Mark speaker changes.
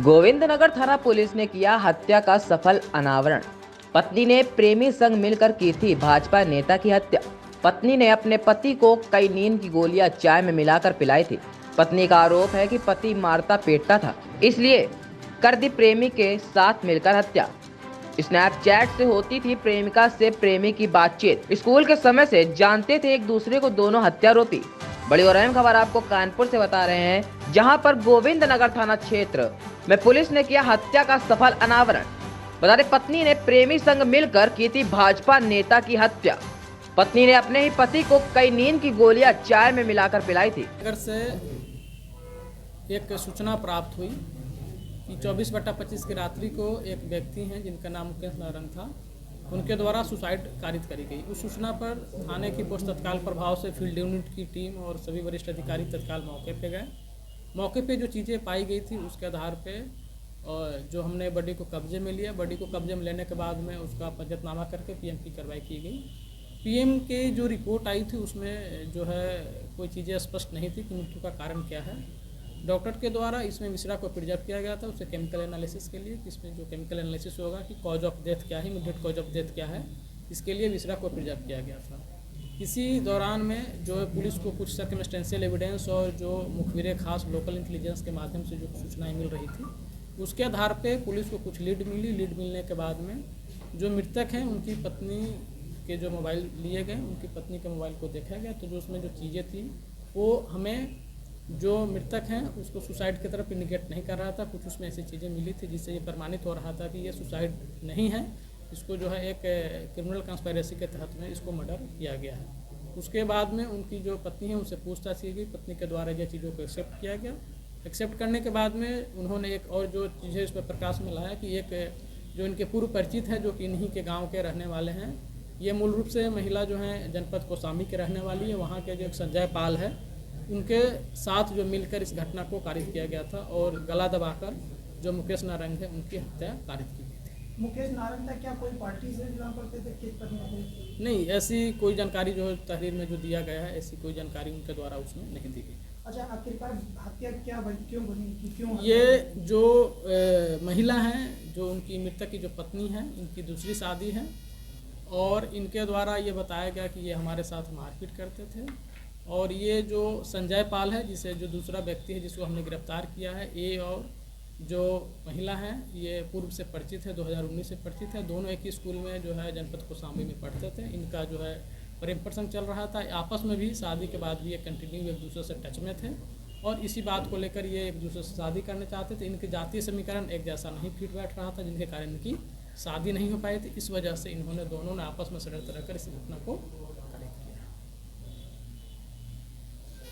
Speaker 1: गोविंदनगर थाना पुलिस ने किया हत्या का सफल अनावरण। पत्नी ने प्रेमी संग मिलकर की थी भाजपा नेता की हत्या। पत्नी ने अपने पति को कई नींद की गोलियां चाय में मिलाकर पिलाई थी। पत्नी का आरोप है कि पति मारता पीटता था, इसलिए कर दी प्रेमी के साथ मिलकर हत्या। स्नैपचैट से होती थी प्रेमिका से प्रेमी की बातचीत। स्कूल के समय से जानते थे एक दूसरे को दोनों हत्यारोपी। बड़ी और अहम खबर आपको कानपुर से बता रहे हैं, जहां पर गोविंदनगर थाना क्षेत्र में पुलिस ने किया हत्या का सफल अनावरण। बता दें, पत्नी ने प्रेमी संग मिलकर की थी भाजपा नेता की हत्या। पत्नी ने अपने ही पति को कई नींद की गोलियां चाय में मिलाकर पिलाई थी।
Speaker 2: नगर से एक सूचना प्राप्त हुई कि 24/25 की रात्रि को एक व्यक्ति हैं जिनका नाम मुकेश नारंग था, उनके द्वारा सुसाइड कारित करी गई। उस सूचना पर थाने की पोस्ट तत्काल प्रभाव से फील्ड यूनिट की टीम और सभी वरिष्ठ अधिकारी तत्काल मौके पे गए। मौके पे जो चीज़ें पाई गई थी उसके आधार पे जो हमने बॉडी को कब्जे में लिया। बॉडी को कब्जे में लेने के बाद में उसका पंचनामा करके पीएम की कार्रवाई की गई। पीएम के जो रिपोर्ट आई थी उसमें जो है कोई चीज़ें स्पष्ट नहीं थी कि मृत्यु का कारण क्या है। डॉक्टर के द्वारा इसमें विसरा को प्रिजर्व किया गया था उसे केमिकल एनालिसिस के लिए, इसमें जो केमिकल एनालिसिस होगा कि कॉज ऑफ डेथ क्या है, इमीडिएट कॉज ऑफ डेथ क्या है, इसके लिए विसरा को प्रिजर्व किया गया था। इसी दौरान में जो है पुलिस को कुछ सर्कमस्टेंशियल एविडेंस और जो मुखबिर खास लोकल इंटेलिजेंस के माध्यम से जो सूचनाएं मिल रही थी उसके आधार पे पुलिस को कुछ लीड मिली। लीड मिलने के बाद में जो मृतक हैं उनकी पत्नी के जो मोबाइल लिए गए, उनकी पत्नी के मोबाइल को देखा गया तो जो उसमें जो चीज़ें थी वो हमें जो मृतक हैं उसको सुसाइड की तरफ इंडिकेट नहीं कर रहा था। कुछ उसमें ऐसी चीज़ें मिली थी जिससे ये प्रमाणित हो रहा था कि ये सुसाइड नहीं है, इसको जो है एक क्रिमिनल कंस्पायरेसी के तहत में इसको मर्डर किया गया है। उसके बाद में उनकी जो पत्नी है उनसे पूछताछ की गई। पत्नी के द्वारा ये चीज़ों को एक्सेप्ट किया गया। एक्सेप्ट करने के बाद में उन्होंने एक और जो चीज़ें इस पर प्रकाश में लाया कि एक जो इनके पूर्व परिचित हैं जो कि इन्हीं के गाँव के रहने वाले हैं, ये मूल रूप से महिला जो हैं जनपद कौशाम्बी के रहने वाली है। वहाँ के जो एक संजय पाल है उनके साथ जो मिलकर इस घटना को कारित किया गया था और गला दबाकर जो मुकेश नारंग है उनकी हत्या कारित की गई थी।
Speaker 3: मुकेश नारंग था क्या कोई पार्टी से बिलोंग करते थे, किस पर
Speaker 2: नहीं, ऐसी कोई जानकारी जो तहरीर में जो दिया गया है ऐसी कोई जानकारी उनके द्वारा उसमें नहीं दी गई।
Speaker 3: अच्छा, आखिरकार हत्या क्या बनी, क्यों बनी, क्यों
Speaker 2: ये जो महिला हैं जो उनकी मृतक की जो पत्नी है, इनकी दूसरी शादी है और इनके द्वारा ये बताया गया कि ये हमारे साथ मारपीट करते थे। और ये जो संजय पाल है जिसे जो दूसरा व्यक्ति है जिसको हमने गिरफ्तार किया है, ये और जो महिला है ये पूर्व से परिचित है, 2019 से परिचित है। दोनों एक ही स्कूल में जो है जनपद कौशाम्बी में पढ़ते थे। इनका जो है प्रेम प्रसंग चल रहा था। आपस में भी शादी के बाद भी ये कंटिन्यू एक दूसरे से टच में थे और इसी बात को लेकर ये एक दूसरे से शादी करना चाहते थे। इनके जातीय समीकरण एक जैसा नहीं फिट बैठ रहा था, जिनके कारण इनकी शादी नहीं हो पाई थी। इस वजह से इन्होंने दोनों ने आपस में षड्यंत्र कर इस घटना को